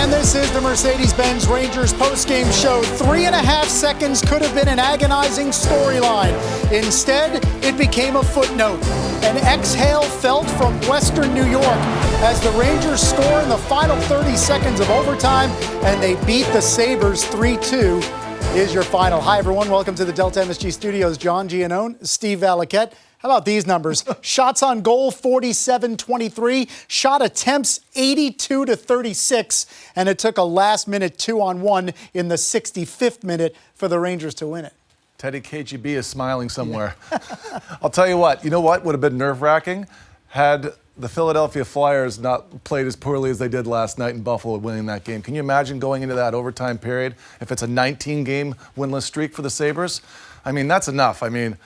And this is the Mercedes-Benz Rangers postgame show. 3.5 seconds could have been an agonizing storyline. Instead, it became a footnote. An exhale felt from Western New York as the Rangers score in the final 30 seconds of overtime, and they beat the Sabres 3-2. Is your final. Hi, everyone. Welcome to the Delta MSG Studios. John Giannone, Steve Valiquette. How about these numbers? Shots on goal, 47-23. Shot attempts, 82-36. And it took a last-minute 2-on-1 in the 65th minute for the Rangers to win it. Teddy KGB is smiling somewhere. I'll tell you what would have been nerve-wracking had the Philadelphia Flyers not played as poorly as they did last night in Buffalo, winning that game. Can you imagine going into that overtime period if it's a 19-game winless streak for the Sabres? I mean, that's enough. I mean,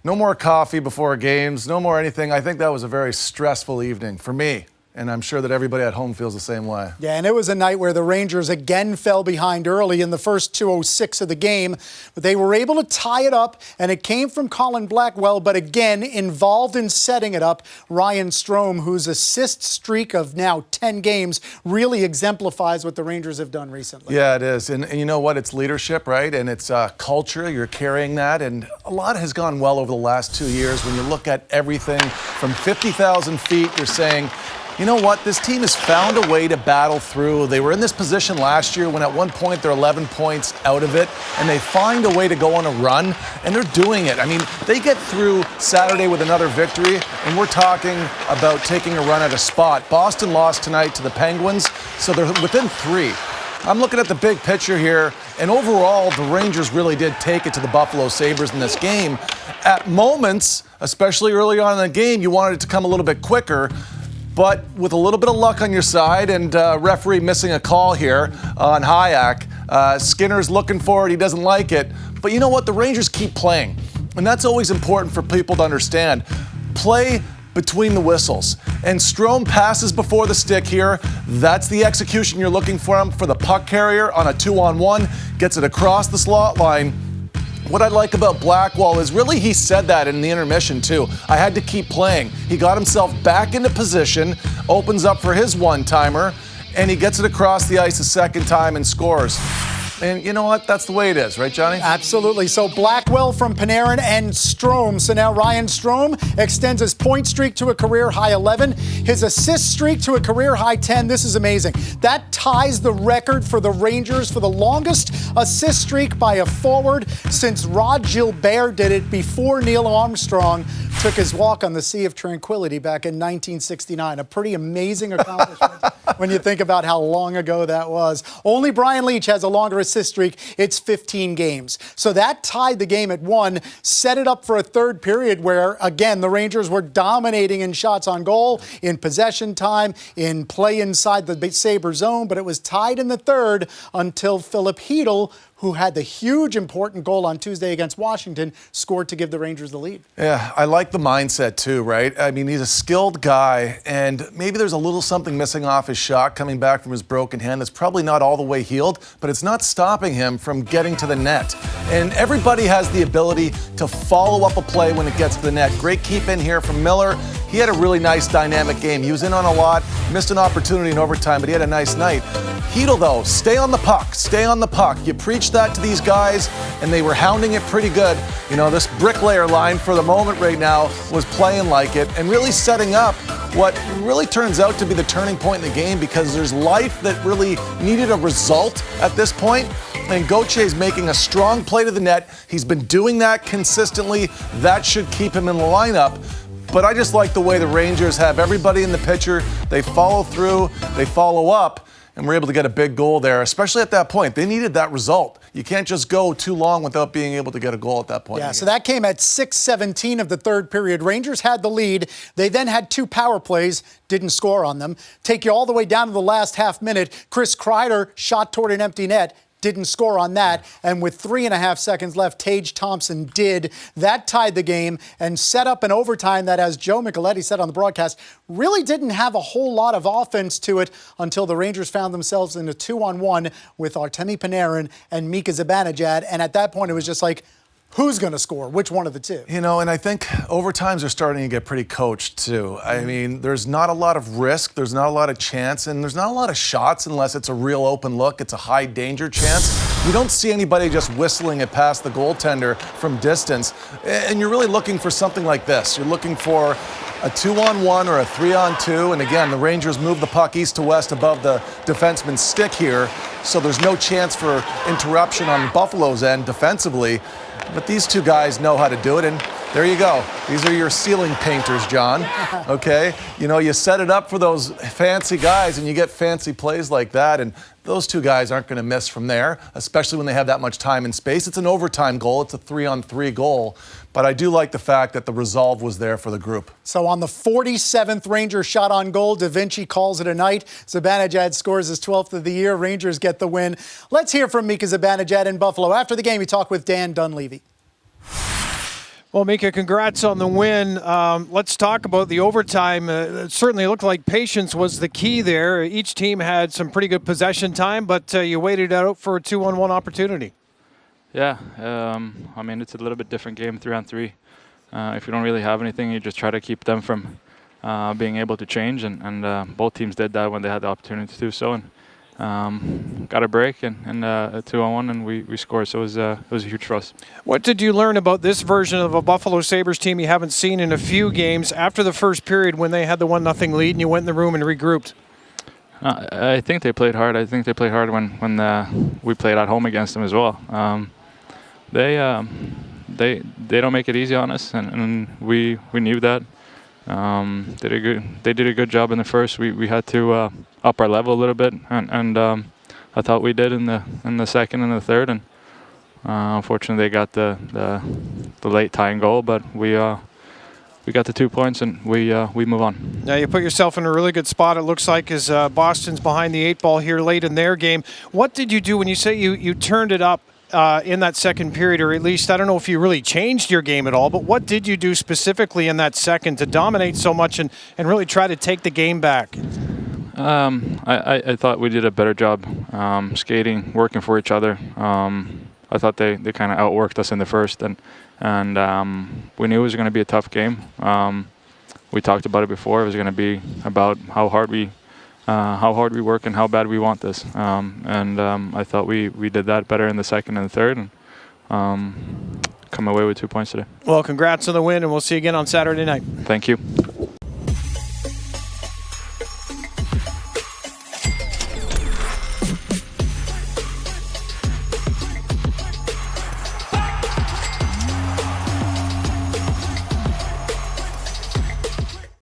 no more coffee before games, no more anything. I think that was a very stressful evening for me, and I'm sure that everybody at home feels the same way. Yeah, and it was a night where the Rangers again fell behind early in the first 2:06 of the game, but they were able to tie it up, and it came from Colin Blackwell, but again, involved in setting it up, Ryan Strome, whose assist streak of now 10 games really exemplifies what the Rangers have done recently. Yeah, it is, and you know what? It's leadership, right? And it's culture. You're carrying that, and a lot has gone well over the last 2 years. When you look at everything from 50,000 feet, you're saying, you know what? This team has found a way to battle through. They were in this position last year when at one point they're 11 points out of it, and they find a way to go on a run, and they're doing it. I mean, they get through Saturday with another victory, and we're talking about taking a run at a spot. Boston lost tonight to the Penguins, so they're within 3. I'm looking at the big picture here, and overall, the Rangers really did take it to the Buffalo Sabres in this game. At moments, especially early on in the game, you wanted it to come a little bit quicker. But with a little bit of luck on your side and referee missing a call here on Hayek, Skinner's looking for it. He doesn't like it. But you know what? The Rangers keep playing. And that's always important for people to understand. Play between the whistles. And Strome passes before the stick here. That's the execution you're looking for him for the puck carrier on a 2-on-1. Gets it across the slot line. What I like about Blackwell is really he said that in the intermission too. I had to keep playing. He got himself back into position, opens up for his one-timer, and he gets it across the ice a second time and scores. And you know what? That's the way it is, right, Johnny? Absolutely. So Blackwell from Panarin and Strome. So now Ryan Strome extends his point streak to a career-high 11, his assist streak to a career-high 10. This is amazing. That ties the record for the Rangers for the longest assist streak by a forward since Rod Gilbert did it before Neil Armstrong took his walk on the Sea of Tranquility back in 1969. A pretty amazing accomplishment when you think about how long ago that was. Only Brian Leetch has a longer assist streak. It's 15 games. So that tied the game at 1, set it up for a third period where, again, the Rangers were dominating in shots on goal, in possession time, in play inside the Sabre zone, but it was tied in the third until Philip Hedl, who had the huge important goal on Tuesday against Washington, scored to give the Rangers the lead. Yeah, I like the mindset too, right? I mean, he's a skilled guy, and maybe there's a little something missing off his shot coming back from his broken hand that's probably not all the way healed, but it's not stopping him from getting to the net. And everybody has the ability to follow up a play when it gets to the net. Great keep in here from Miller. He had a really nice dynamic game. He was in on a lot, missed an opportunity in overtime, but he had a nice night. Hedl, though, stay on the puck. Stay on the puck. You preach that to these guys, and they were hounding it pretty good. You know, this bricklayer line for the moment right now was playing like it and really setting up what really turns out to be the turning point in the game because there's life that really needed a result at this point. And Gauthier's making a strong play to the net. He's been doing that consistently. That should keep him in the lineup. But I just like the way the Rangers have everybody in the picture. They follow through, they follow up, and we're able to get a big goal there, especially at that point. They needed that result. You can't just go too long without being able to get a goal at that point. Yeah, so that came at 6:17 of the third period. Rangers had the lead. They then had 2 power plays, didn't score on them. Take you all the way down to the last half minute. Chris Kreider shot toward an empty net. Didn't score on that, and with 3.5 seconds left, Tage Thompson did. That tied the game and set up an overtime that, as Joe Micheletti said on the broadcast, really didn't have a whole lot of offense to it until the Rangers found themselves in a 2-on-1 with Artemi Panarin and Mika Zibanejad, and at that point it was just like, who's going to score, which one of the two. You know, and I think overtimes are starting to get pretty coached too. I mean, there's not a lot of risk, there's not a lot of chance, and there's not a lot of shots unless it's a real open look. It's a high danger chance. You don't see anybody just whistling it past the goaltender from distance, and you're really looking for something like this. You're looking for a 2-on-1 or a 3-on-2, and again, the Rangers move the puck east to west above the defenseman's stick here, so there's no chance for interruption on Buffalo's end defensively. But these two guys know how to do it, and there you go. These are your ceiling painters, John. Okay? You know, you set it up for those fancy guys, and you get fancy plays like that, and those two guys aren't going to miss from there, especially when they have that much time and space. It's an overtime goal. It's a 3-on-3 goal. But I do like the fact that the resolve was there for the group. So on the 47th Rangers shot on goal, Da Vinci calls it a night. Zibanejad scores his 12th of the year. Rangers get the win. Let's hear from Mika Zibanejad in Buffalo. After the game, we talk with Dan Dunleavy. Well, Mika, congrats on the win. Let's talk about the overtime. It certainly looked like patience was the key there. Each team had some pretty good possession time, but you waited out for a 2-on-1 opportunity. Yeah, I mean, it's a little bit different game, 3-on-3. If you don't really have anything, you just try to keep them from being able to change, and both teams did that when they had the opportunity to do so. And got a break and a 2-on-1, and we scored. So it was huge for us. What did you learn about this version of a Buffalo Sabres team you haven't seen in a few games after the first period when they had the 1-0 lead and you went in the room and regrouped? I think they played hard. I think they played hard when we played at home against them as well. They don't make it easy on us, and we knew that. They did a good job in the first. We had to up our level a little bit, and I thought we did in the second and the third. And unfortunately, they got the late tying goal, but we got the 2 points, and we move on. Now you put yourself in a really good spot. It looks like as Boston's behind the 8 ball here late in their game. What did you do when you say you turned it up in that second period, or at least I don't know if you really changed your game at all, but what did you do specifically in that second to dominate so much and really try to take the game back? I thought we did a better job skating, working for each other. I thought they kind of outworked us in the first, and we knew it was going to be a tough game. We talked about it before. It was going to be about how hard we work and how bad we want this. I thought we did that better in the second and the third, and come away with 2 points today. Well, congrats on the win, and we'll see you again on Saturday night. Thank you.